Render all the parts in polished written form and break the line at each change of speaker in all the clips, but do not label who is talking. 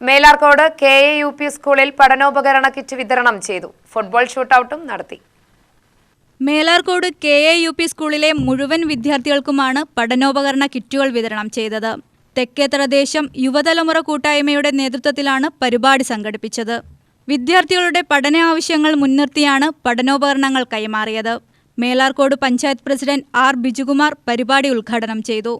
Melarcode KAUP സ്കൂളിൽ പഠനോപകരണ kit വിതരണം ചെയ്തു. ഫുട്ബോൾ ഷൂട്ടൌട്ടും നടത്തി.
മേലാർക്കോട് KAUP സ്കൂളിലെ മുഴുവൻ വിദ്യാർത്ഥികൾക്കുമാണ് പഠനോപകരണ കിറ്റുകൾ വിതരണം ചെയ്തത്. തെക്കേത്തറദേശം യുവതലമുറ കൂട്ടായ്മയുടെ നേതൃത്വത്തിലാണ് പരിപാടി സംഘടിപ്പിച്ചത്. വിദ്യാർത്ഥികളുടെ പഠന ആവശ്യങ്ങൾ മുൻനിർത്തിയാണ് പഠനോപകരണങ്ങൾ കൈമാറിയത്. Melarcode panchayat president R. ബിജുകുമാർ പരിപാടി ഉദ്ഘാടനം ചെയ്തു.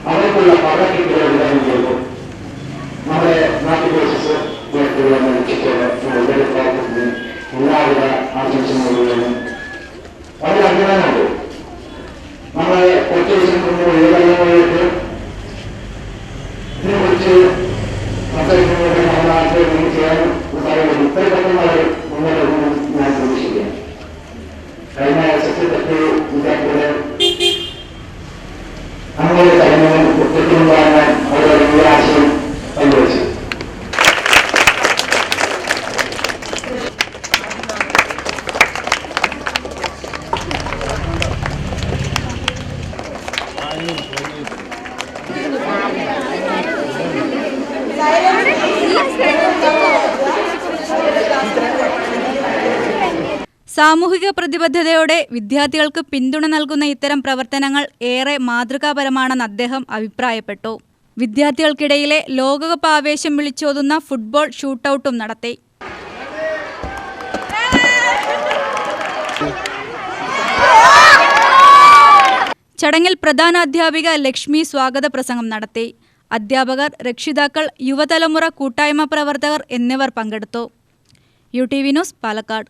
അവർക്കുള്ള പഠനത്തിലുള്ള വിവരങ്ങൾ നമ്മുടെ നാട്ടുപ്രദേശത്ത് എല്ലാവിധ ആശംസകളും വളരെ അഭിമാനമുണ്ട്. നമ്മളെ കുറച്ച് ദിവസം മുമ്പ് യുവതലമുറയിലേക്ക് ഇതിനെക്കുറിച്ച് സംസാരിക്കുന്നതിന് നമ്മുടെ നാട്ടിൽ ചെയ്യാൻ പറയുന്നത് ഇത്രയും പെട്ടെന്ന് മുന്നോട്ട് ഞാൻ പ്രതീക്ഷിക്കുകയാണ്. കഴിഞ്ഞ സെക്രട്ടറി വിദ്യാർത്ഥികളെ അങ്ങനെ കാര്യങ്ങളും കുറ്റത്തിനുണ്ടാകാൻ അവരുടെ വലിയ ആശയം പങ്കുവച്ചു.
സാമൂഹിക പ്രതിബദ്ധതയോടെ വിദ്യാർത്ഥികൾക്ക് പിന്തുണ നൽകുന്ന ഇത്തരം പ്രവർത്തനങ്ങൾ ഏറെ മാതൃകാപരമാണെന്ന് അദ്ദേഹം അഭിപ്രായപ്പെട്ടു. വിദ്യാർത്ഥികൾക്കിടയിലെ ലോകകപ്പ് ആവേശം വിളിച്ചോതുന്ന ഫുട്ബോൾ ഷൂട്ടൌട്ടും നടത്തി. ചടങ്ങിൽ പ്രധാനാധ്യാപിക ലക്ഷ്മി സ്വാഗത പ്രസംഗം നടത്തി. അധ്യാപകർ, രക്ഷിതാക്കൾ, യുവതലമുറ കൂട്ടായ്മ പ്രവർത്തകർ എന്നിവർ പങ്കെടുത്തു. UTV news, Palakkad.